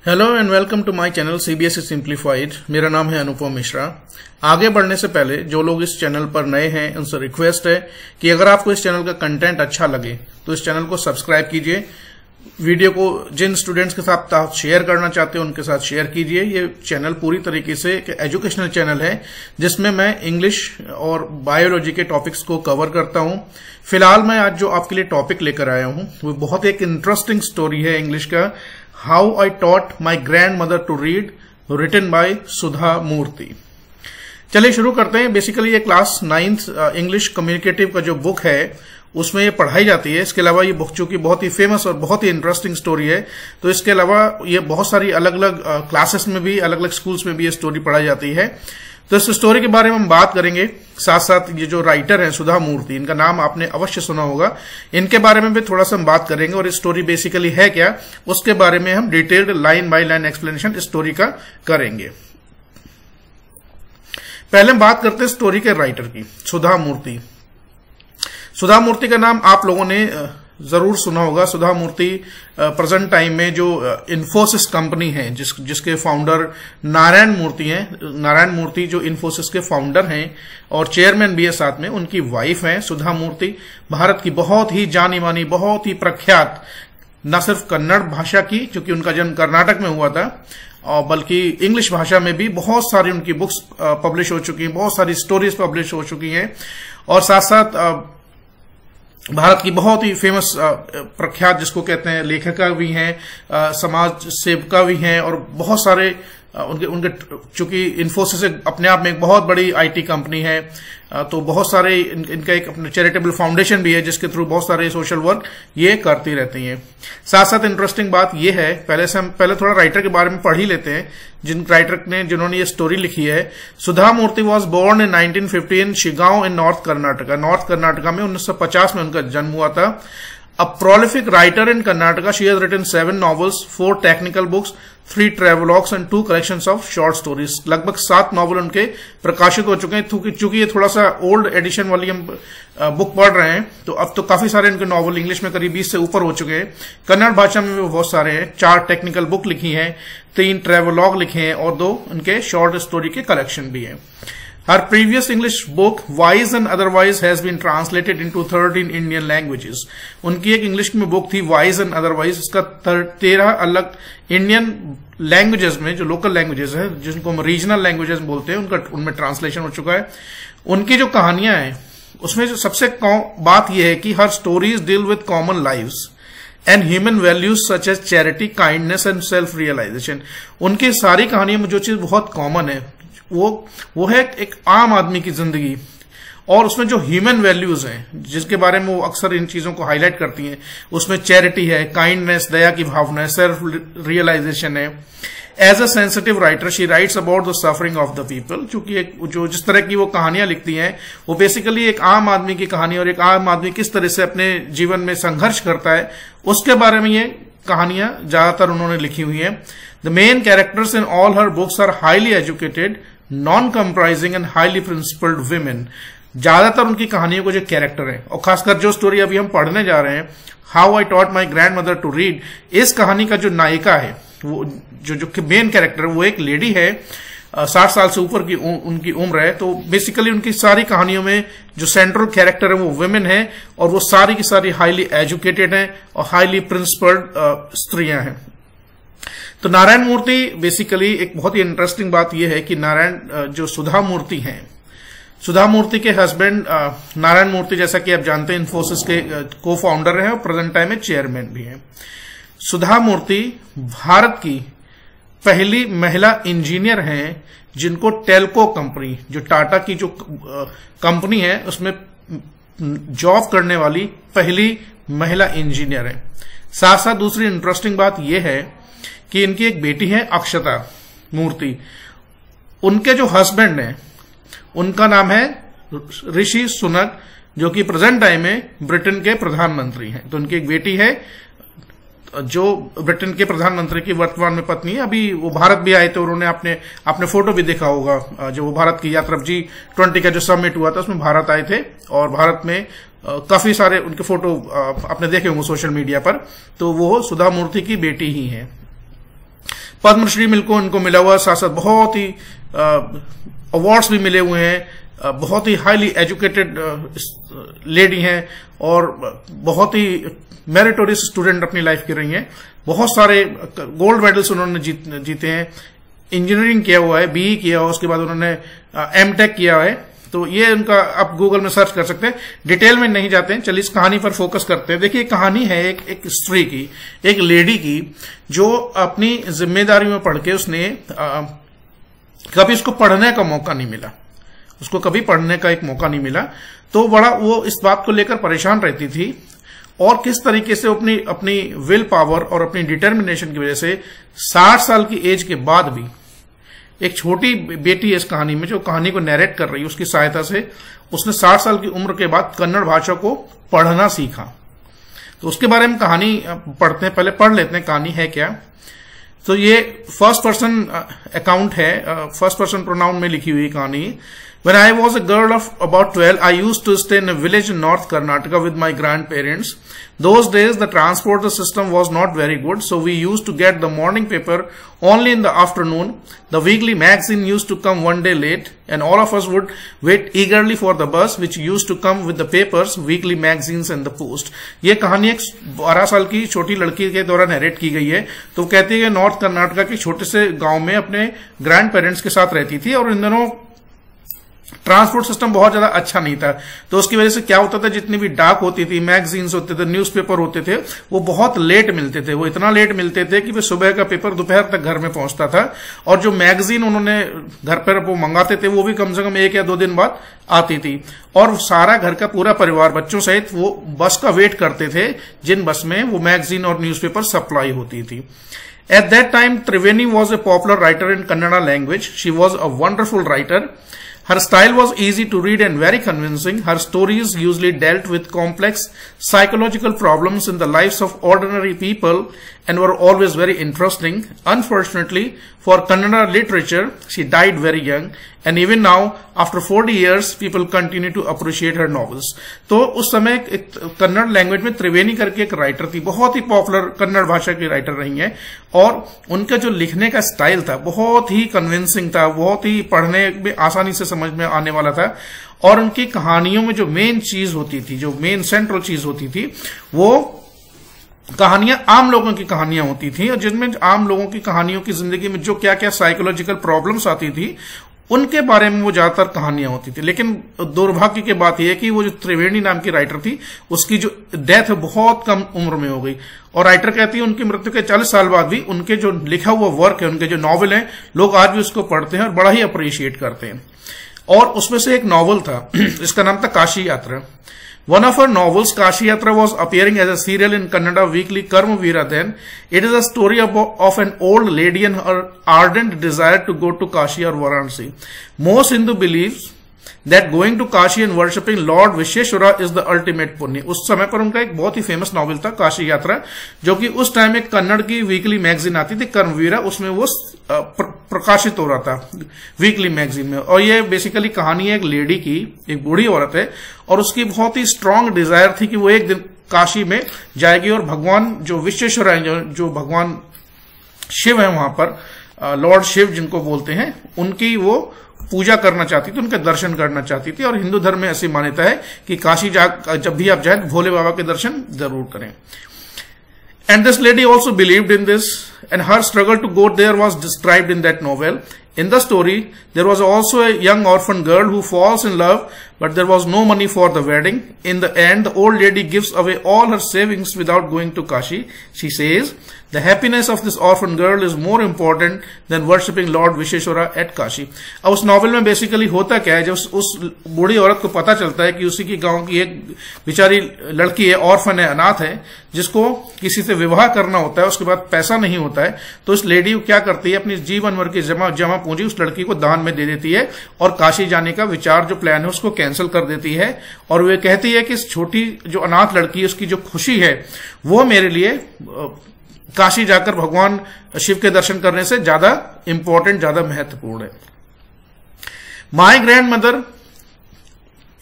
Hello and welcome to my channel CBSE simplified. मेरा नाम है अनुपम मिश्रा। आगे बढ़ने से पहले जो लोग इस चैनल पर नए हैं उनसे रिक्वेस्ट है कि अगर आपको इस चैनल का कंटेंट अच्छा लगे तो इस चैनल को सब्सक्राइब कीजिए। वीडियो को जिन स्टूडेंट्स के साथ आप शेयर करना चाहते हो उनके साथ शेयर कीजिए। ये चैनल पूरी तरीके से एक एजुकेशनल चैनल है जिसमें मैं इंग्लिश और बायोलॉजी के टॉपिक्स को कवर करता हूं। फिलहाल मैं आज जो आपके लिए टॉपिक लेकर आया हूं वो बहुत एक इंटरेस्टिंग स्टोरी है इंग्लिश का, how I taught my grand mother to read, written by Sudha Murthy. चलिए शुरू करते हैं। बेसिकली ये क्लास 9th इंग्लिश कम्युनिकेटिव का जो बुक है उसमें ये पढ़ाई जाती है। इसके अलावा ये बुक चूंकि बहुत ही फेमस और बहुत ही इंटरेस्टिंग स्टोरी है तो इसके अलावा ये बहुत सारी अलग अलग क्लासेस में भी, अलग अलग स्कूल्स में भी ये स्टोरी पढ़ाई जाती है। तो इस स्टोरी के बारे में हम बात करेंगे। साथ साथ ये जो राइटर हैं सुधा मूर्ति, इनका नाम आपने अवश्य सुना होगा, इनके बारे में भी थोड़ा सा हम बात करेंगे और इस स्टोरी बेसिकली है क्या उसके बारे में हम detailed line by line explanation इस स्टोरी का करेंगे। पहले हम बात करते हैं स्टोरी के राइटर की, सुधा मूर्ति। सुधा मूर्ति का नाम आप लोगों ने जरूर सुना होगा। सुधा मूर्ति प्रेजेंट टाइम में जो इन्फोसिस कंपनी है जिसके फाउंडर नारायण मूर्ति हैं, नारायण मूर्ति जो इन्फोसिस के फाउंडर हैं और चेयरमैन भी है साथ में, उनकी वाइफ हैं सुधा मूर्ति। भारत की बहुत ही जानी मानी, बहुत ही प्रख्यात, न सिर्फ कन्नड़ भाषा की क्योंकि उनका जन्म कर्नाटक में हुआ था, और बल्कि इंग्लिश भाषा में भी बहुत सारी उनकी बुक्स पब्लिश हो चुकी हैं, बहुत सारी स्टोरीज पब्लिश हो चुकी हैं। और साथ साथ भारत की बहुत ही फेमस प्रख्यात जिसको कहते हैं लेखिका भी हैं, समाज सेविका भी हैं और बहुत सारे उनके चूंकि इन्फोसिस अपने आप में एक बहुत बड़ी आईटी कंपनी है तो बहुत सारे इनका एक अपने चैरिटेबल फाउंडेशन भी है जिसके थ्रू बहुत सारे सोशल वर्क ये करती रहती हैं। साथ साथ इंटरेस्टिंग बात ये है, पहले थोड़ा राइटर के बारे में पढ़ ही लेते हैं जिन्होंने ये स्टोरी लिखी है। Sudha Murthy was born in 1950 in Shiggaon in north Karnataka में 1950 में उनका जन्म हुआ था। A prolific writer in Karnataka, she has written 7 novels, 4 technical books, 3 travelogues and 2 collections of short stories. लगभग 7 नॉवल उनके प्रकाशित हो चुके हैं। चूंकि ये थोड़ा सा ओल्ड एडिशन वाली हम बुक पढ़ रहे हैं तो अब तो काफी सारे इनके नॉवल इंग्लिश में करीब 20 से ऊपर हो चुके हैं। कन्नड़ भाषा में भी बहुत सारे हैं। 4 टेक्निकल बुक लिखी हैं, 3 ट्रेवलॉग लिखे हैं और 2 उनके शॉर्ट स्टोरी के कलेक्शन भी हैं। Her previous English book, Wise and Otherwise, has been translated into 13 Indian languages. उनकी एक इंग्लिश में बुक थी Wise and Otherwise, इसका 13 अलग इंडियन लैंग्वेजेस में, जो लोकल लैंग्वेजेस है जिनको हम रीजनल लैंग्वेजेस बोलते हैं, उनमें ट्रांसलेशन हो चुका है। उनकी जो कहानियां हैं उसमें जो सबसे बात यह है कि her stories deal with common lives and human values such as charity, kindness and self realisation. उनकी सारी कहानियों में जो चीज बहुत कॉमन है वो है एक आम आदमी की जिंदगी और उसमें जो ह्यूमन वैल्यूज हैं जिसके बारे में वो अक्सर इन चीजों को हाईलाइट करती हैं, उसमें चैरिटी है, काइंडनेस, दया की भावना है, सेल्फ रियलाइजेशन है। As a sensitive writer she writes about the suffering of the people. चूंकि जो जिस तरह की वो कहानियां लिखती हैं वो बेसिकली एक आम आदमी की कहानी और एक आम आदमी किस तरह से अपने जीवन में संघर्ष करता है उसके बारे में ये कहानियां ज्यादातर उन्होंने लिखी हुई है। The main characters in all her books are highly educated, non compromising and highly principled women. ज्यादातर उनकी कहानियों को जो कैरेक्टर है और खासकर जो स्टोरी अभी हम पढ़ने जा रहे हैं, how I taught my grand mother to read, इस कहानी का जो नायिका है, वो जो मेन कैरेक्टर है वो एक लेडी है, 60 साल से ऊपर की उनकी उम्र है। तो बेसिकली उनकी सारी कहानियों में जो सेंट्रल कैरेक्टर है वो वुमेन है और वो सारी की सारी हाईली एजुकेटेड है और हाईली प्रिंसिपल्ड स्त्रियां हैं। तो नारायण मूर्ति बेसिकली एक बहुत ही इंटरेस्टिंग बात यह है कि नारायण जो सुधा मूर्ति हैं, सुधा मूर्ति के हस्बैंड नारायण मूर्ति जैसा कि आप जानते हैं इन्फोसिस के को फाउंडर हैं और प्रेजेंट टाइम में चेयरमैन भी हैं। सुधा मूर्ति भारत की पहली महिला इंजीनियर हैं जिनको टेल्को कंपनी, जो टाटा की जो कंपनी है उसमें जॉब करने वाली पहली महिला इंजीनियर है। साथ साथ दूसरी इंटरेस्टिंग बात यह है कि इनकी एक बेटी है अक्षता मूर्ति। उनके जो हस्बैंड हैं उनका नाम है ऋषि सुनक जो कि प्रेजेंट टाइम में ब्रिटेन के प्रधानमंत्री हैं। तो उनकी एक बेटी है जो ब्रिटेन के प्रधानमंत्री की वर्तमान में पत्नी है। अभी वो भारत भी आए थे, उन्होंने आपने फोटो भी देखा होगा जो वो भारत की यात्रा G20 का जो समिट हुआ था उसमें भारत आए थे और भारत में काफी सारे उनके फोटो आपने देखे होंगे सोशल मीडिया पर। तो वो सुधा मूर्ति की बेटी ही है। पद्मश्री इनको मिला हुआ, साथ साथ बहुत ही अवार्ड्स भी मिले हुए हैं, बहुत ही हाईली एजुकेटेड लेडी हैं और बहुत ही मेरिटोरियस स्टूडेंट अपनी लाइफ की रही हैं। बहुत सारे गोल्ड मेडल्स उन्होंने जीते हैं। इंजीनियरिंग किया हुआ है, बीई किया हुआ, उसके बाद उन्होंने एमटेक किया है। तो ये उनका आप गूगल में सर्च कर सकते हैं, डिटेल में नहीं जाते हैं। चलिए इस कहानी पर फोकस करते हैं। देखिए कहानी है एक स्त्री की, एक लेडी की, जो अपनी जिम्मेदारी में पढ़ के उसने कभी उसको पढ़ने का मौका नहीं मिला, उसको कभी पढ़ने का एक मौका नहीं मिला। तो बड़ा वो इस बात को लेकर परेशान रहती थी और किस तरीके से अपनी विल पावर और अपनी डिटर्मिनेशन की वजह से 60 साल की एज के बाद भी, एक छोटी बेटी है इस कहानी में जो कहानी को नैरेट कर रही है, उसकी सहायता से उसने 60 साल की उम्र के बाद कन्नड़ भाषा को पढ़ना सीखा। तो उसके बारे में कहानी पढ़ते हैं, पहले पढ़ लेते हैं कहानी है क्या। तो ये फर्स्ट पर्सन अकाउंट है, फर्स्ट पर्सन प्रोनाउन में लिखी हुई कहानी। When I was a girl of about 12, I used to stay in a village in North Karnataka with my grandparents. Those days, the transport system was not very good, so we used to get the morning paper only in the afternoon. The weekly magazine used to come one day late, and all of us would wait eagerly for the bus, which used to come with the papers, weekly magazines and the post. ये कहानी एक 12 साल की छोटी लड़की के द्वारा narrate की गई है। तो कहती है नॉर्थ कर्नाटका के छोटे से गांव में अपने ग्रैंड पेरेंट्स के साथ रहती थी और इन दोनों ट्रांसपोर्ट सिस्टम बहुत ज्यादा अच्छा नहीं था। तो उसकी वजह से क्या होता था, जितनी भी डाक होती थी, मैगजीन्स होते थे, न्यूज़पेपर होते थे, वो बहुत लेट मिलते थे। वो इतना लेट मिलते थे कि वे सुबह का पेपर दोपहर तक घर में पहुंचता था, और जो मैगजीन उन्होंने घर पर वो मंगाते थे वो भी कम से कम 1 या 2 दिन बाद आती थी। और सारा घर का पूरा परिवार बच्चों सहित वो बस का वेट करते थे, जिन बस में वो मैगजीन और न्यूज़पेपर सप्लाई होती थी। At that time, Triveni was a popular writer in Kannada language. She was a wonderful writer. Her style was easy to read and very convincing. Her stories usually dealt with complex psychological problems in the lives of ordinary people and were always very interesting. Unfortunately, for Kannada literature, she died very young, and even now, after 40 years, people continue to appreciate her novels. तो उस समय Kannada language में त्रिवेणी करके एक writer थी, बहुत ही popular Kannada भाषा की राइटर रही हैं, और उनका जो लिखने का स्टाइल था बहुत ही कन्विंसिंग था, बहुत ही पढ़ने में आसानी से समझ में आने वाला था। और उनकी कहानियों में जो मेन चीज होती थी, जो मेन सेंट्रल चीज होती थी, वो कहानियां आम लोगों की कहानियां होती थी, और जिनमें आम लोगों की कहानियों की जिंदगी में जो क्या क्या साइकोलॉजिकल प्रॉब्लम्स आती थी उनके बारे में वो ज्यादातर कहानियां होती थी। लेकिन दुर्भाग्य की बात यह है कि वो जो त्रिवेणी नाम की राइटर थी, उसकी जो डेथ बहुत कम उम्र में हो गई, और राइटर कहती है उनकी मृत्यु के 40 साल बाद भी उनके जो लिखा हुआ वर्क है, उनके जो नॉवल है, लोग आज भी उसको पढ़ते हैं और बड़ा ही अप्रिशिएट करते हैं। और उसमें से एक नॉवल था जिसका नाम था काशी यात्रा। One of her novels, Kashi Yatra, was appearing as a serial in Kannada weekly Karmavira then. It is a story of an old lady and her ardent desire to go to Kashi or Varanasi. Most Hindu believes that going to Kashi and worshipping Lord Visheshwara is the ultimate पुण्य। उस समय पर उनका एक बहुत ही famous novel था काशी यात्रा, जो कि उस टाइम एक कन्नड़ की वीकली मैगजीन आती थी कर्मवीरा, उसमें वो प्रकाशित हो रहा था वीकली मैगजीन में। और ये बेसिकली कहानी है एक लेडी की, एक बूढ़ी औरत है, और उसकी बहुत ही स्ट्रांग डिजायर थी कि वो एक दिन काशी में जाएगी और भगवान जो विश्वेश्वर है, जो भगवान शिव है वहां पर, लॉर्ड शिव जिनको बोलते हैं, उनकी वो पूजा करना चाहती थी, उनके दर्शन करना चाहती थी। और हिंदू धर्म में ऐसी मान्यता है कि काशी जब भी आप जाए भोले बाबा के दर्शन जरूर करें। And this lady also believed in this, and her struggle to go there was described in that novel. In the story, there was also a young orphan girl who falls in love, but there was no money for the wedding. In the end, the old lady gives away all her savings without going to Kashi. She says, the happiness of this orphan girl is more important than worshipping Lord Visheshwara at Kashi. अब उस novel में basically होता क्या है, जब उस बूढ़ी औरत को पता चलता है कि उसी की गांव की एक बेचारी लड़की है, ऑर्फन है, अनाथ है, जिसको किसी से विवाह करना होता है, उसके बाद पैसा नहीं होता है, तो इस लेडी क्या करती है, अपनी जीवन भर की जमा पूंजी उस लड़की को दान में दे देती है, और काशी जाने का विचार जो प्लान है उसको कैंसिल कर देती है। और वे कहती है कि इस छोटी जो अनाथ लड़की है, उसकी जो खुशी है वो मेरे लिए काशी जाकर भगवान शिव के दर्शन करने से ज्यादा इंपॉर्टेंट, ज्यादा महत्वपूर्ण है। My grand mother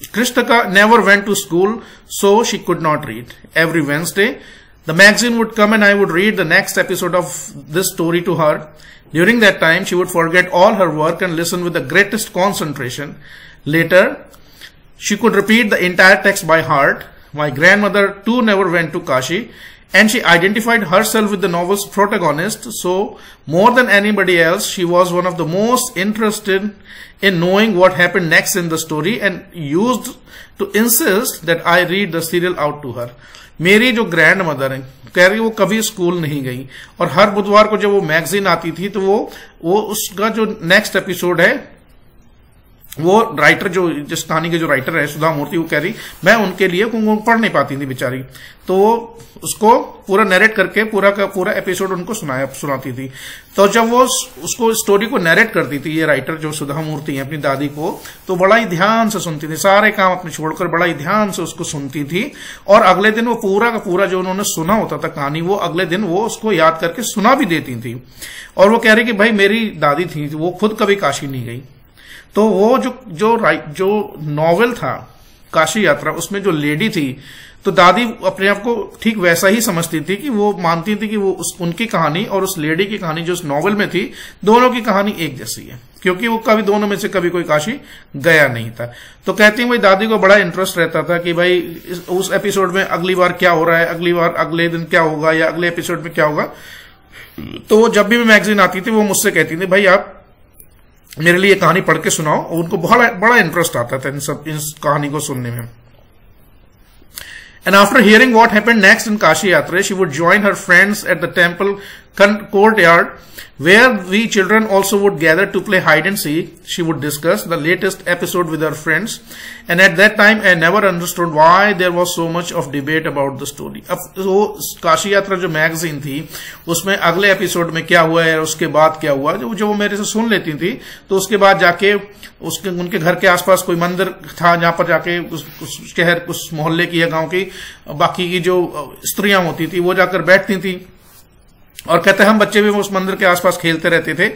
Krishtika never went to school, so she could not read. Every Wednesday, The magazine would come and I would read the next episode of this story to her. During that time, she would forget all her work and listen with the greatest concentration. Later, she could repeat the entire text by heart. My grandmother too never went to Kashi, and she identified herself with the novel's protagonist. So, more than anybody else, she was one of the most interested in knowing what happened next in the story and used to insist that I read the serial out to her. मेरी जो grand mother है, कह रही वो कभी school नहीं गई और हर बुधवार को जब वो मैगजीन आती थी तो वो उसका जो नेक्स्ट एपिसोड है, वो राइटर जो जिस कहानी के जो राइटर है सुधा मूर्ति, वो कह रही मैं उनके लिए पढ़ नहीं पाती थी बेचारी, तो वो उसको पूरा नरेट करके पूरा का पूरा एपिसोड उनको सुनाती थी। तो जब वो उसको स्टोरी को नरेट करती थी ये राइटर जो सुधा मूर्ति है अपनी दादी को, तो बड़ा ही ध्यान से सुनती थी, सारे काम अपने छोड़कर बड़ा ही ध्यान से उसको सुनती थी। और अगले दिन वो पूरा का पूरा जो उन्होंने सुना होता था कहानी, वो अगले दिन वो उसको याद करके सुना भी देती थी। और वो कह रही कि भाई मेरी दादी थी वो खुद कभी काशी नहीं गई, तो वो जो नॉवेल था काशी यात्रा, उसमें जो लेडी थी, तो दादी अपने आप को ठीक वैसा ही समझती थी कि वो मानती थी कि वो उनकी कहानी और उस लेडी की कहानी जो उस नॉवेल में थी, दोनों की कहानी एक जैसी है, क्योंकि वो कभी दोनों में से कभी कोई काशी गया नहीं था। तो कहती हैं भाई दादी को बड़ा इंटरेस्ट रहता था कि भाई उस एपिसोड में अगली बार क्या हो रहा है, अगली बार अगले दिन क्या होगा या अगले एपिसोड में क्या होगा। तो वो जब भी मैगजीन आती थी वो मुझसे कहती थी भाई आप मेरे लिए कहानी पढ़ के सुनाओ, और उनको बड़ा इंटरेस्ट आता था इन कहानी को सुनने में। And after hearing what happened next in Kashi Yatra, she would join her friends at the temple courtyard, where we children also would gather to play hide and seek. She would discuss the latest episode with her friends, and at that time I never understood why there was so much of debate about the story. अब वो काशी यात्रा जो magazine थी उसमें अगले episode में क्या हुआ है, उसके बाद क्या हुआ, जो वो मेरे से सुन लेती थी, तो उसके बाद जाके उनके घर के आसपास कोई मंदिर था जहां पर जाके उस शहर उस मोहल्ले की या गांव की बाकी की जो स्त्रियां होती थी वो जाकर बैठती थी और कहते हम बच्चे भी उस मंदिर के आसपास खेलते रहते थे।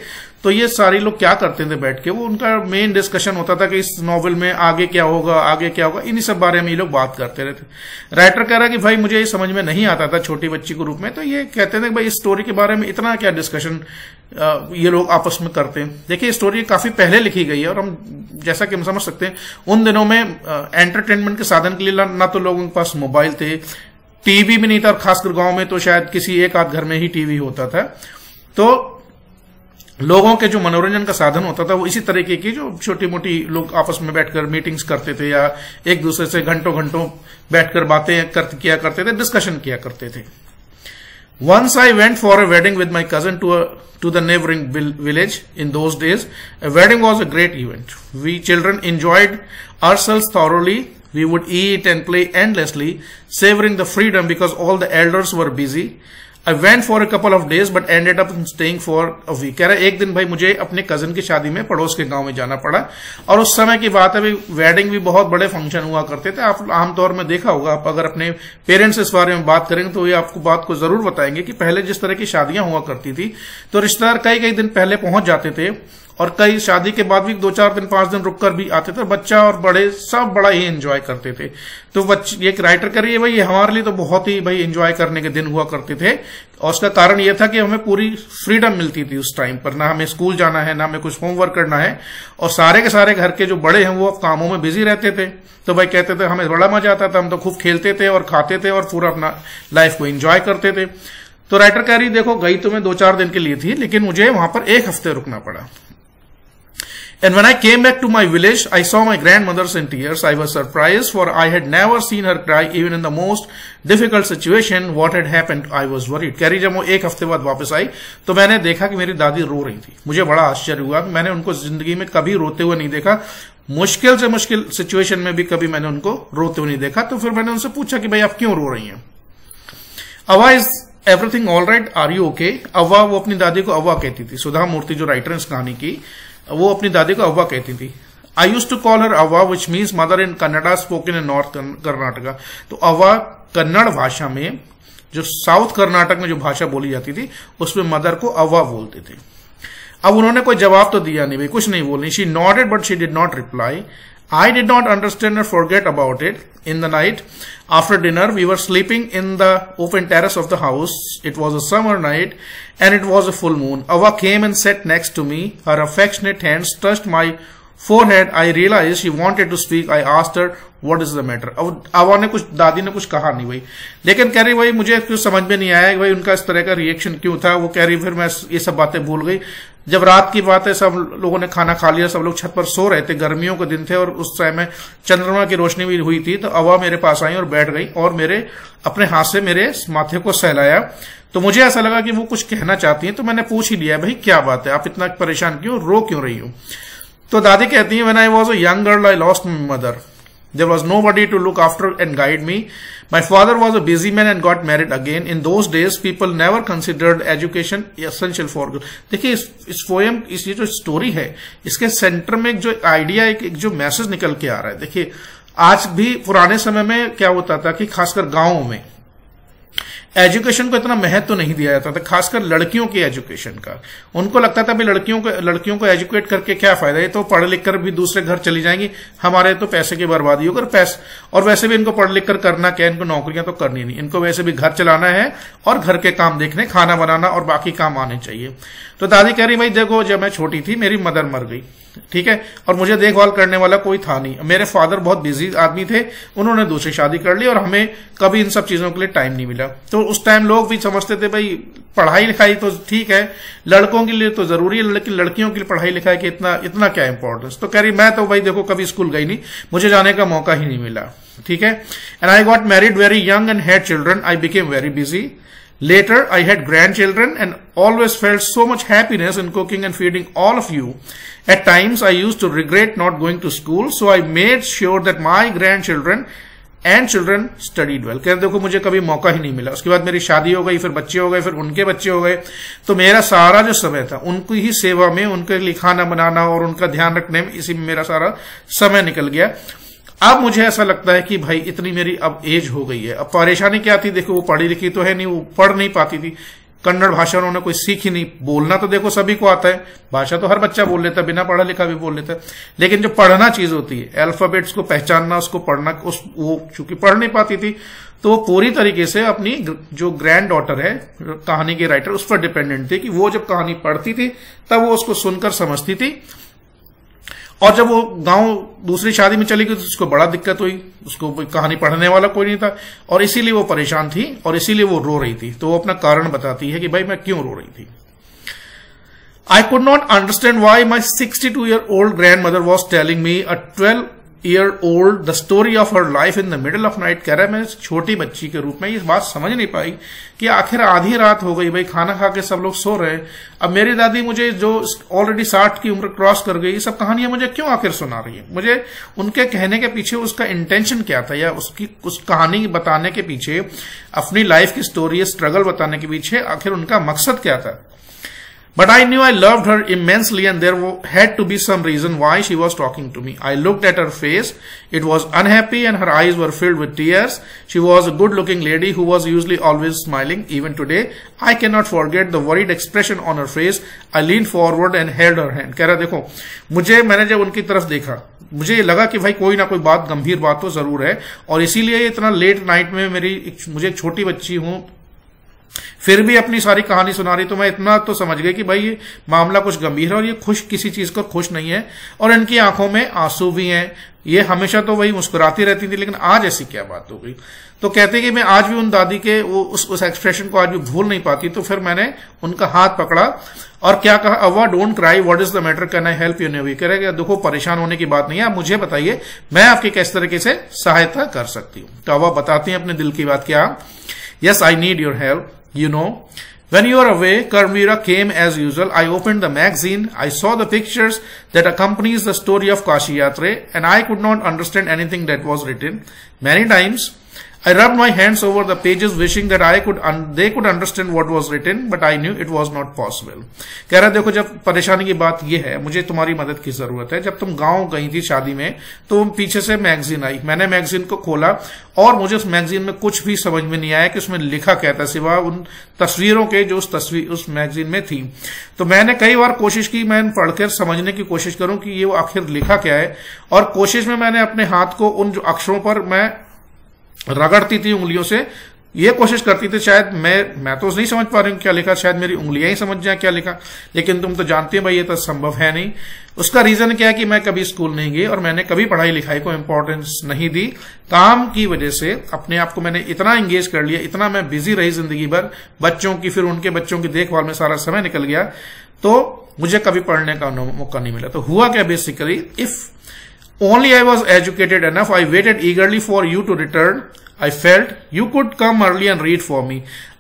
तो ये सारे लोग क्या करते थे बैठ के, वो उनका मेन डिस्कशन होता था कि इस नॉवेल में आगे क्या होगा, इन्हीं सब बारे में ये लोग बात करते रहते। राइटर कह रहा है कि भाई मुझे ये समझ में नहीं आता था छोटी बच्ची के रूप में, तो ये कहते थे कि भाई इस स्टोरी के बारे में इतना क्या डिस्कशन ये लोग आपस में करते हैं। देखिए स्टोरी काफी पहले लिखी गई है और हम जैसा कि हम समझ सकते हैं उन दिनों में एंटरटेनमेंट के साधन के लिए ना तो लोगों के पास मोबाइल थे, टीवी भी नहीं था, और खासकर गांव में तो शायद किसी एक आध घर में ही टीवी होता था। तो लोगों के जो मनोरंजन का साधन होता था वो इसी तरीके की जो छोटी मोटी लोग आपस में बैठकर मीटिंग्स करते थे या एक दूसरे से घंटों घंटों बैठकर बातें किया करते थे, डिस्कशन किया करते थे। Once I went for a wedding with my cousin to the neighboring village. In those days, a wedding was a great event. We children enjoyed ourselves thoroughly. We would eat and play endlessly, savoring the freedom because all the elders were busy. I went for a couple of days but ended up staying for a week. कह रहा एक दिन भाई मुझे अपने cousin की शादी में पड़ोस के गांव में जाना पड़ा, और उस समय की बात है भाई वेडिंग भी बहुत बड़े फंक्शन हुआ करते थे। आप आमतौर में देखा होगा, आप अगर अपने पेरेंट्स से इस बारे में बात करेंगे तो ये आपको बात को जरूर बताएंगे कि पहले जिस तरह की शादियां हुआ करती थी तो रिश्तेदार कई दिन पहले पहुंच जाते थे और कई शादी के बाद भी 2-4 दिन 5 दिन रुककर भी आते थे। बच्चा और बड़े सब बड़ा ही एंजॉय करते थे। तो एक राइटर करिए भाई ये हमारे लिए तो बहुत ही भाई एंजॉय करने के दिन हुआ करते थे, और उसका कारण यह था कि हमें पूरी फ्रीडम मिलती थी उस टाइम पर, ना हमें स्कूल जाना है ना हमें कुछ होमवर्क करना है, और सारे के सारे घर के जो बड़े हैं वो कामों में बिजी रहते थे। तो भाई कहते थे हमें बड़ा मजा आता था, हम तो खूब खेलते थे और खाते थे और पूरा अपना लाइफ को एंजॉय करते थे। तो राइटर कह रही देखो गई तो मैं 2-4 दिन के लिए थी, लेकिन मुझे वहां पर 1 हफ्ते रुकना पड़ा। And when I came back to my village, I saw my grandmother in tears. I was surprised, for I had never seen her cry even in the most difficult situation. What had happened? I was worried. कह रही जब वो 1 हफ्ते बाद वापस आई तो मैंने देखा कि मेरी दादी रो रही थी। मुझे बड़ा आश्चर्य हुआ कि मैंने उनको जिंदगी में कभी रोते हुए नहीं देखा, मुश्किल से मुश्किल सिचुएशन में भी कभी मैंने उनको रोते हुए नहीं देखा। तो फिर मैंने उनसे पूछा कि भाई आप क्यों रो रही हैं? Avva is everything all right, are you okay? Avva, वो अपनी दादी को अव्वा कहती थी। सुधा मूर्ति जो राइटर है इस कहानी की, वो अपनी दादी को अव्वा कहती थी। I use to call her Avva which means mother in Kannada spoken in north Karnataka. तो अव्वा कन्नड़ भाषा में, जो साउथ कर्नाटक में जो भाषा बोली जाती थी उसमें मदर को अव्वा बोलते थे। अब उन्होंने कोई जवाब तो दिया नहीं, भाई कुछ नहीं बोली। She noted but she did not reply. I did not understand or forget about it. in the night. After dinner, we were sleeping in the open terrace of the house. It was a summer night and it was a full moon. Awa came and sat next to me. Her affectionate hands touched my forehead. I realized she wanted to speak. I asked her, what is the matter? अब अवा ने कुछ, दादी ने कुछ कहा नहीं भाई, लेकिन कह रही भाई मुझे कुछ समझ में नहीं आया भाई उनका इस तरह का रिएक्शन क्यों था। वो कह रही फिर मैं ये सब बातें भूल गई। जब रात की बात है, सब लोगों ने खाना खा लिया, सब लोग छत पर सो रहे थे, गर्मियों के दिन थे और उस समय चंद्रमा की रोशनी भी हुई थी। तो अवा मेरे पास आई और बैठ गई और मेरे अपने हाथ से मेरे माथे को सहलाया। तो मुझे ऐसा लगा कि वो कुछ कहना चाहती हैं, तो मैंने पूछ ही लिया भाई क्या बात है, आप इतना परेशान क्यों, रो क्यों रही हो? तो दादी कहती है, when I was a young girl I lost my mother. There was nobody to look after and guide me. My father was a busy man and got married again. In those days, people never considered education essential for girls. देखिए इस poem, ये जो story है, इसके centre में एक जो idea, एक जो मैसेज निकल के आ रहा है। देखिए आज भी पुराने समय में क्या होता था कि खासकर गांवों में एजुकेशन को इतना महत्व तो नहीं दिया जाता था, खासकर लड़कियों की एजुकेशन का। उनको लगता था भाई लड़कियों को एजुकेट करके क्या फायदा है, तो पढ़ लिख कर भी दूसरे घर चली जाएंगी, हमारे तो पैसे की बर्बादी होकर पैसे, और वैसे भी इनको पढ़ लिख कर करना क्या, इनको नौकरियां तो करनी नहीं, इनको वैसे भी घर चलाना है और घर के काम देखने, खाना बनाना और बाकी काम आने चाहिए। तो दादी कह रही भाई देखो, जब मैं छोटी थी मेरी मदर मर गई, ठीक है, और मुझे देखभाल करने वाला कोई था नहीं। मेरे फादर बहुत बिजी आदमी थे, उन्होंने दूसरी शादी कर ली और हमें कभी इन सब चीजों के लिए टाइम नहीं मिला। तो उस टाइम लोग भी समझते थे भाई पढ़ाई लिखाई तो ठीक है, लड़कों के लिए तो जरूरी है, लेकिन लड़कियों के लिए पढ़ाई लिखाई की इतना क्या इंपॉर्टेंस। तो कह रही मैं तो भाई देखो कभी स्कूल गई नहीं, मुझे जाने का मौका ही नहीं मिला, ठीक है। And I got married very young and had children. I became very busy. Later, I had grandchildren and always felt so much happiness in cooking and feeding all of you. At times, I used to regret not going to school, so I made sure that my grandchildren and children studied well. कहते देखो मुझे कभी मौका ही नहीं मिला। उसके बाद मेरी शादी हो गई, फिर बच्चे हो गए, फिर उनके बच्चे हो गए, तो मेरा सारा जो समय था उनकी ही सेवा में, उनके लिए खाना बनाना और उनका ध्यान रखने में, इसी में मेरा सारा समय निकल गया। अब मुझे ऐसा लगता है कि भाई इतनी मेरी अब एज हो गई है। अब परेशानी क्या थी, देखो वो पढ़ी लिखी तो है नहीं, वो पढ़ नहीं पाती थी, कन्नड़ भाषा उन्होंने कोई सीखी नहीं, बोलना तो देखो सभी को आता है, भाषा तो हर बच्चा बोल लेता है, बिना पढ़ा लिखा भी बोल लेता है, लेकिन जो पढ़ना चीज होती है, अल्फाबेट्स को पहचानना, उसको पढ़ना, वो चूंकि पढ़ नहीं पाती थी, तो वो पूरी तरीके से अपनी जो ग्रैंड डॉटर है, कहानी के राइटर, उस पर डिपेंडेंट थी कि वो जब कहानी पढ़ती थी तब वो उसको सुनकर समझती थी। और जब वो गांव दूसरी शादी में चली गई तो उसको बड़ा दिक्कत हुई, उसको कहानी पढ़ने वाला कोई नहीं था और इसीलिए वो परेशान थी और इसीलिए वो रो रही थी। तो वो अपना कारण बताती है कि भाई मैं क्यों रो रही थी। I could not understand why my 62-year-old grandmother was telling me, a 12-year-old, the story of her life in the middle of night। कह रहा है मैं छोटी बच्ची के रूप में ये बात समझ नहीं पाई कि आखिर आधी रात हो गई भाई, खाना खा के सब लोग सो रहे हैं, अब मेरी दादी मुझे जो ऑलरेडी 60 की उम्र क्रॉस कर गई, ये सब कहानियां मुझे क्यों आखिर सुना रही है, मुझे उनके कहने के पीछे उसका इंटेंशन क्या था, या उस कहानी बताने के पीछे, अपनी लाइफ की स्टोरी, स्ट्रगल बताने के पीछे आखिर उनका मकसद क्या था। But I knew I loved her immensely and there had to be some reason why she was talking to me. I looked at her face. It was unhappy and her eyes were filled with tears. She was a good-looking lady who was usually always smiling. Even today, I cannot forget the worried expression on her face. I leaned forward and held her hand. कह रहा देखो, मैंने जब उनकी तरफ देखा, मुझे ये लगा कि भाई कोई ना कोई बात, गंभीर बात तो जरूर है, और इसीलिए इतना लेट नाइट में मुझे एक छोटी बच्ची हूं, फिर भी अपनी सारी कहानी सुना रही। तो मैं इतना तो समझ गई कि भाई ये मामला कुछ गंभीर है और ये किसी चीज को खुश नहीं है, और इनकी आंखों में आंसू भी हैं। ये हमेशा तो वही मुस्कुराती रहती थी, लेकिन आज ऐसी क्या बात हो गई। तो कहते कि मैं आज भी उन दादी के उस एक्सप्रेशन को आज भी भूल नहीं पाती। तो फिर मैंने उनका हाथ पकड़ा और क्या कहा, Avva don't cry, what is the matter, can I help you. नेवी करेगा, देखो परेशान होने की बात नहीं है, आप मुझे बताइए मैं आपकी किस तरीके से सहायता कर सकती हूँ। तो अव्वा बताती हैं अपने दिल की बात। क्या? Yes I need your help. You know, when you are away, Karmveera came as usual. I opened the magazine. I saw the pictures that accompanies the story of Kashi Yatra, and I could not understand anything that was written. Many times, I rubbed my hands over the pages wishing that they could understand what was written, but I knew it was not possible. कह रहा देखो, जब परेशानी की बात यह है, मुझे तुम्हारी मदद की जरूरत है। जब तुम गांव गई थी शादी में, तो पीछे से मैगजीन आई, मैंने मैगजीन को खोला और मुझे उस मैगजीन में कुछ भी समझ में नहीं आया कि उसमें लिखा क्या था, सिवा उन तस्वीरों के जो उस मैगजीन में थी। तो मैंने कई बार कोशिश की, मैं पढ़कर समझने की कोशिश करूं कि ये वो आखिर लिखा क्या है, और कोशिश में मैंने अपने हाथ को उन जो अक्षरों पर मैं रगड़ती थी उंगलियों से, ये कोशिश करती थी शायद मैं तो नहीं समझ पा रही हूँ क्या लिखा, शायद मेरी उंगलियां ही समझ जाए क्या लिखा, लेकिन तुम तो जानते हो भाई ये तो संभव है नहीं। उसका रीजन क्या है कि मैं कभी स्कूल नहीं गई और मैंने कभी पढ़ाई लिखाई को इंपॉर्टेंस नहीं दी। काम की वजह से अपने आप को मैंने इतना एंगेज कर लिया, इतना मैं बिजी रही जिंदगी भर, बच्चों की फिर उनके बच्चों की देखभाल में सारा समय निकल गया, तो मुझे कभी पढ़ने का मौका नहीं मिला। तो हुआ क्या basically, if only I was educated enough, I waited eagerly for you to return. I felt you could come early and read for me.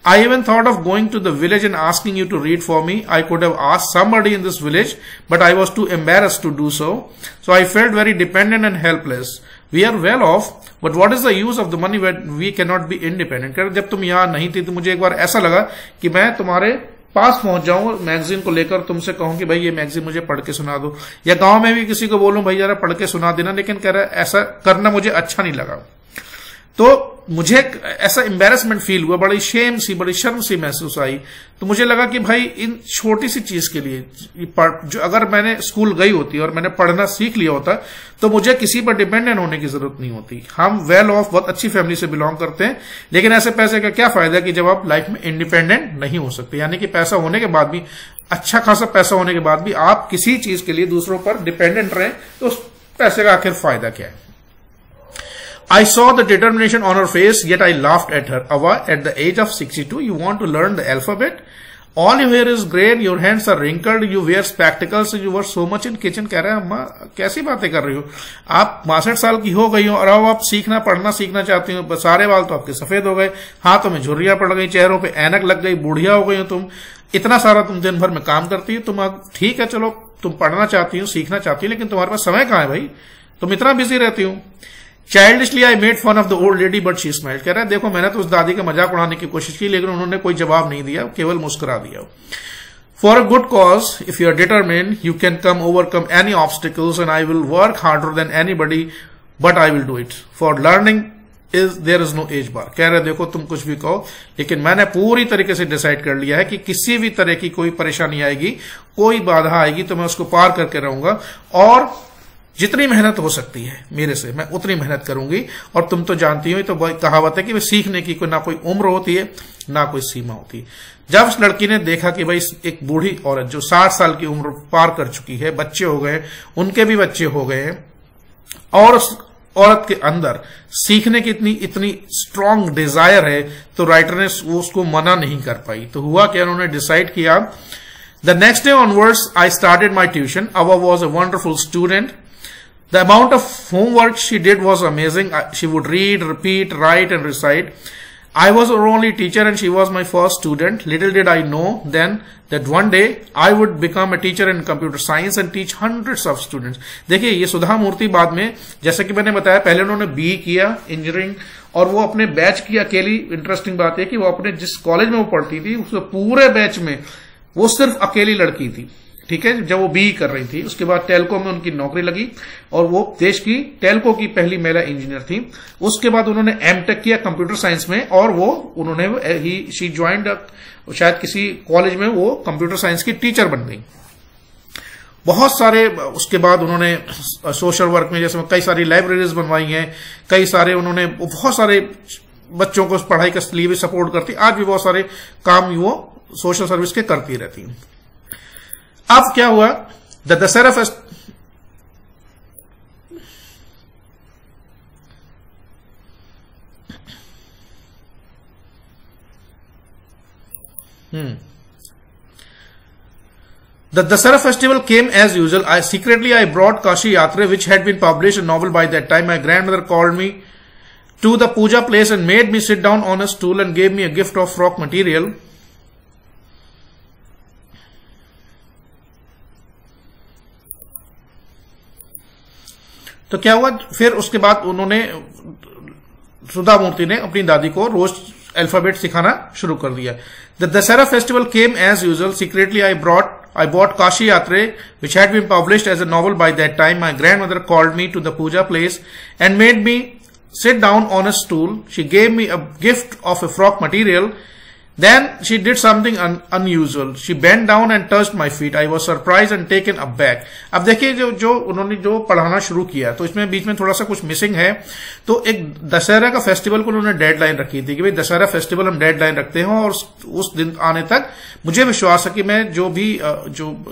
I even thought of going to the village and asking you to read for me. I could have asked somebody in this village, but I was too embarrassed to do so. So I felt very dependent and helpless. We are well off, but what is the use of the money when we cannot be independent? जब तुम यहाँ नहीं थी तो मुझे एक बार ऐसा लगा कि मैं तुम्हारे पास पहुंच जाऊं मैगजीन को लेकर, तुमसे कहूं कि भाई ये मैगजीन मुझे पढ़ के सुना दो, या गांव में भी किसी को बोलूं भाई जरा पढ़ के सुना देना, लेकिन कह रहा ऐसा करना मुझे अच्छा नहीं लगा। तो मुझे ऐसा एम्बैरेसमेंट फील हुआ, बड़ी शेम सी, बड़ी शर्म सी महसूस आई। तो मुझे लगा कि भाई इन छोटी सी चीज के लिए जो अगर मैंने स्कूल गई होती और मैंने पढ़ना सीख लिया होता तो मुझे किसी पर डिपेंडेंट होने की जरूरत नहीं होती। हम वेल ऑफ बहुत अच्छी फैमिली से बिलोंग करते हैं, लेकिन ऐसे पैसे का क्या फायदा कि जब आप लाइफ में इंडिपेंडेंट नहीं हो सकते, यानी कि पैसा होने के बाद भी, अच्छा खासा पैसा होने के बाद भी आप किसी चीज के लिए दूसरों पर डिपेंडेंट रहें, तो उस पैसे का आखिर फायदा क्या है। I saw the determination on her face, yet I laughed at her. Awa, at the age of 62, you want to learn the alphabet? All your hair is grey, your hands are wrinkled, you wear spectacles, you were so much in kitchen. कह रहे हैं अम्मा कैसी बातें कर रही हो, आप 62 साल की हो गई हो और अब आप सीखना पढ़ना सीखना चाहती हो, सारे बाल तो आपके सफेद हो गए, हाथों में झुर्रियां पड़ गई, चेहरों पे ऐनक लग गई, बुढ़िया हो गई हो तुम, इतना सारा तुम दिन भर में काम करती हो, तुम अब ठीक है चलो तुम पढ़ना चाहती हो सीखना चाहती हो, लेकिन तुम्हारे पास समय कहाँ है भाई, तुम इतना बिजी रहती हो। Childishly I made fun of the old lady but she smiled. कह रहा है देखो मैंने तो उस दादी का मजाक उड़ाने की कोशिश की, लेकिन उन्होंने कोई जवाब नहीं दिया, केवल मुस्कुरा दिया। For a good cause, if you are determined, you can overcome any obstacles and I will work harder than anybody, but I will do it. For learning there is no age bar. कह रहे देखो तुम कुछ भी कहो, लेकिन मैंने पूरी तरीके से डिसाइड कर लिया है कि किसी भी तरह की कोई परेशानी आएगी, कोई बाधा आएगी तो मैं उसको पार करके रहूंगा, और जितनी मेहनत हो सकती है मेरे से मैं उतनी मेहनत करूंगी। और तुम तो जानती हो, तो कहावत है कि वे सीखने की कोई ना कोई उम्र होती है ना कोई सीमा होती है। जब उस लड़की ने देखा कि भाई एक बूढ़ी औरत जो 60 साल की उम्र पार कर चुकी है, बच्चे हो गए, उनके भी बच्चे हो गए हैं, और उस औरत के अंदर सीखने की इतनी स्ट्रांग डिजायर है, तो राइटर ने उसको मना नहीं कर पाई। तो हुआ क्या, उन्होंने डिसाइड किया। The next day onwards I started my tuition. Avva was a wonderful student. The amount of homework she did was amazing. She would read, repeat, write and recite. I was her only teacher and she was my first student. Little did I know then that one day I would become a teacher in computer science and teach hundreds of students. देखिए ये सुधा मूर्ति बाद में, जैसे कि मैंने बताया, पहले उन्होंने BE किया इंजीनियरिंग, और वो अपने बैच की अकेली, इंटरेस्टिंग बात है कि वो अपने जिस कॉलेज में वो पढ़ती थी उसके पूरे बैच में वो सिर्फ अकेली लड़की थी, ठीक है, जब वो BE कर रही थी। उसके बाद टेलको में उनकी नौकरी लगी और वो देश की टेलको की पहली महिला इंजीनियर थी। उसके बाद उन्होंने M.Tech किया कंप्यूटर साइंस में, और वो शी ज्वाइंड शायद किसी कॉलेज में वो कंप्यूटर साइंस की टीचर बन गई। बहुत सारे उसके बाद उन्होंने सोशल वर्क में जैसे कई सारी लाइब्रेरीज बनवाई हैं, कई सारे उन्होंने बहुत सारे बच्चों को पढ़ाई के लिए भी सपोर्ट करती, आज भी बहुत सारे काम वो सोशल सर्विस के करती रहती हैं। अब क्या हुआ, the Dussehra The Dasara festival came as usual. I brought Kashi Yatra, which had been published a novel by that time. My grandmother called me to the puja place and made me sit down on a stool and gave me a gift of frock material. तो क्या हुआ फिर उसके बाद उन्होंने, सुधा मूर्ति ने अपनी दादी को रोज अल्फाबेट सिखाना शुरू कर दिया। The Dussehra festival came as usual. Secretly I bought Kashi Yatre, which had been published as a novel by that time. My grandmother called me to the puja place and made me sit down on a stool. She gave me a gift of a frock material. Then she did something unusual. She bent down and touched my feet. I was surprised and taken aback. अब देखिए जो उन्होंने जो पढ़ाना शुरू किया तो इसमें बीच में थोड़ा सा कुछ मिसिंग है। तो एक दशहरा का फेस्टिवल को उन्होंने डेडलाइन रखी थी कि भाई दशहरा फेस्टिवल हम डेडलाइन रखते हैं और उस दिन आने तक मुझे विश्वास है कि मैं जो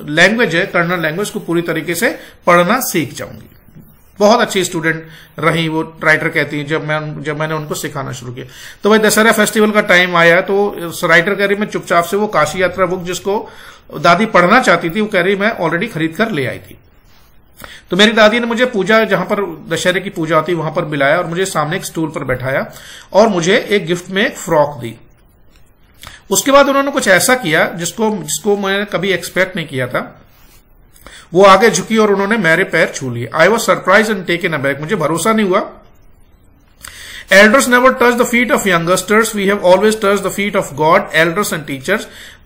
लैंग्वेज है कर्नल लैंग्वेज को पूरी तरीके से पढ़ना सीख जाऊंगी। बहुत अच्छी स्टूडेंट रही वो, राइटर कहती है, जब मैंने उनको सिखाना शुरू किया। तो भाई दशहरा फेस्टिवल का टाइम आया तो राइटर कह रही मैं चुपचाप से वो काशी यात्रा बुक जिसको दादी पढ़ना चाहती थी वो कह रही मैं ऑलरेडी खरीद कर ले आई थी। तो मेरी दादी ने मुझे पूजा, जहां पर दशहरे की पूजा होती वहां पर बुलाया और मुझे सामने एक स्टूल पर बैठाया और मुझे एक गिफ्ट में एक फ्रॉक दी। उसके बाद उन्होंने कुछ ऐसा किया जिसको मैंने कभी एक्सपेक्ट नहीं किया था। वो आगे झुकी और उन्होंने मेरे पैर छू लिए। I was surprise and taken aback. मुझे भरोसा नहीं हुआ। Elders never touch the feet of youngsters. We have always touched the feet of God, elders and teachers.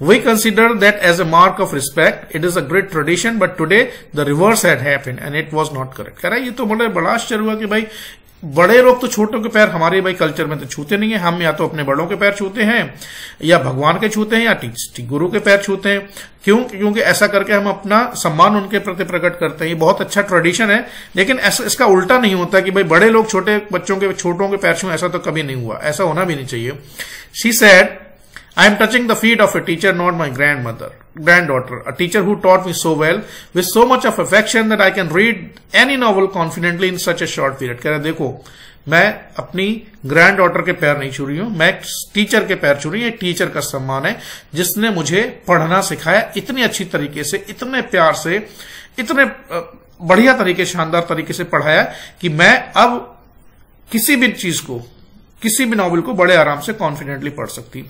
We consider that as a mark of respect. It is a great tradition, but today the reverse had happened and it was not correct. कह रहा है ये तो बड़ा आश्चर्य हुआ कि भाई बड़े लोग तो छोटों के पैर हमारे भाई कल्चर में तो छूते नहीं है। हम या तो अपने बड़ों के पैर छूते हैं या भगवान के छूते हैं या गुरु के पैर छूते हैं। क्योंकि ऐसा करके हम अपना सम्मान उनके प्रति प्रकट करते हैं। ये बहुत अच्छा ट्रेडिशन है, लेकिन इसका उल्टा नहीं होता कि भाई बड़े लोग छोटों के पैर छूं। ऐसा तो कभी नहीं हुआ, ऐसा होना भी नहीं चाहिए। She said, I am touching the feet of a teacher, not my granddaughter, a teacher who taught me so well, with so much of affection that I can read any novel confidently in such a short period. कह रहा देखो, मैं अपनी grand daughter के पैर नहीं छू रही हूं, मैं टीचर के पैर छू रही हूं। ये टीचर का सम्मान है जिसने मुझे पढ़ना सिखाया इतनी अच्छी तरीके से, इतने प्यार से, इतने बढ़िया तरीके, शानदार तरीके से पढ़ाया कि मैं अब किसी भी चीज को, किसी भी नॉवल को बड़े आराम से कॉन्फिडेंटली पढ़ सकती।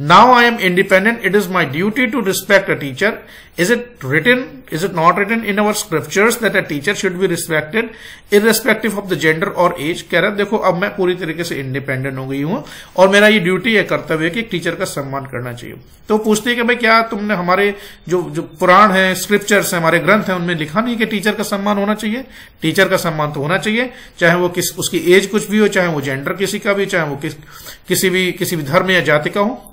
Now I am independent. It is my duty to respect a teacher. Is it not written in our scriptures that a teacher should be respected irrespective of the gender or age? कह रहा देखो अब मैं पूरी तरीके से independent हो गई हूं और मेरा ये ड्यूटी है, कर्तव्य है कि एक टीचर का सम्मान करना चाहिए। तो पूछती है कि भाई क्या तुमने हमारे जो पुराण है, स्क्रिप्चर्स है, हमारे ग्रंथ है, उनमें लिखा नहीं कि टीचर का सम्मान होना चाहिए? टीचर का सम्मान तो होना चाहिए, चाहे वो उसकी एज कुछ भी हो, चाहे वो जेंडर किसी का भी, चाहे वो किसी भी धर्म या जाति का हो।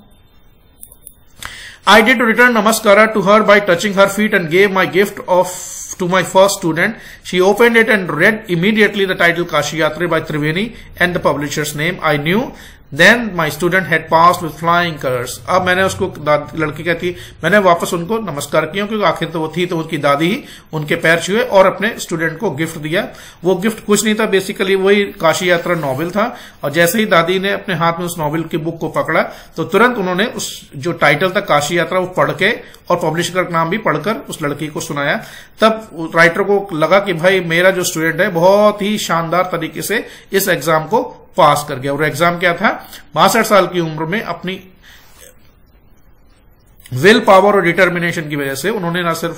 I did return namaskara to her by touching her feet and gave my gift to my first student. She opened it and read immediately the title Kashi Yatra by Triveni and the publisher's name. I knew then my student had passed with flying colors. अब मैंने उसको, लड़की कहती, मैंने वापस उनको नमस्कार किया क्योंकि आखिर तो वो थी, तो उनकी दादी ही उनके पैर छुए और अपने स्टूडेंट को गिफ्ट दिया। वो गिफ्ट कुछ नहीं था, बेसिकली वही काशी यात्रा नॉवेल था। और जैसे ही दादी ने अपने हाथ में उस नॉवेल की बुक को पकड़ा तो तुरंत उन्होंने उस जो टाइटल था काशी यात्रा वो पढ़ के और पब्लिशर का नाम भी पढ़कर उस लड़की को सुनाया। तब राइटर को लगा कि भाई मेरा जो स्टूडेंट है बहुत ही शानदार तरीके से इस एग्जाम को पास कर गया। और एग्जाम क्या था? 62 साल की उम्र में अपनी विल पावर और डिटर्मिनेशन की वजह से उन्होंने ना सिर्फ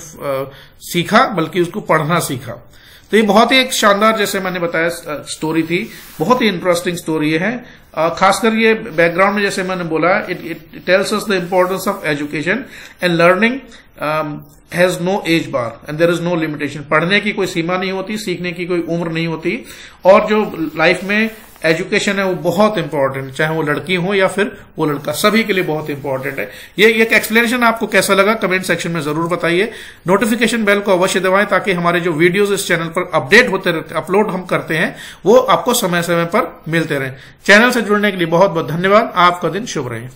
सीखा बल्कि उसको पढ़ना सीखा। तो ये बहुत ही एक शानदार, जैसे मैंने बताया, स्टोरी थी। बहुत ही इंटरेस्टिंग स्टोरी है। खासकर ये बैकग्राउंड में जैसे मैंने बोला, it tells us the importance of education and learning has no age bar and there is no limitation. पढ़ने की कोई सीमा नहीं होती, सीखने की कोई उम्र नहीं होती। और जो लाइफ में एजुकेशन है वो बहुत इंपॉर्टेंट, चाहे वो लड़की हो या फिर वो लड़का, सभी के लिए बहुत इंपॉर्टेंट है। ये एक एक्सप्लेनेशन आपको कैसा लगा कमेंट सेक्शन में जरूर बताइए। नोटिफिकेशन बेल को अवश्य दबाएं ताकि हमारे जो वीडियोस इस चैनल पर अपडेट होते रहते, अपलोड हम करते हैं, वो आपको समय समय पर मिलते रहें। चैनल से जुड़ने के लिए बहुत बहुत धन्यवाद। आपका दिन शुभ रहे।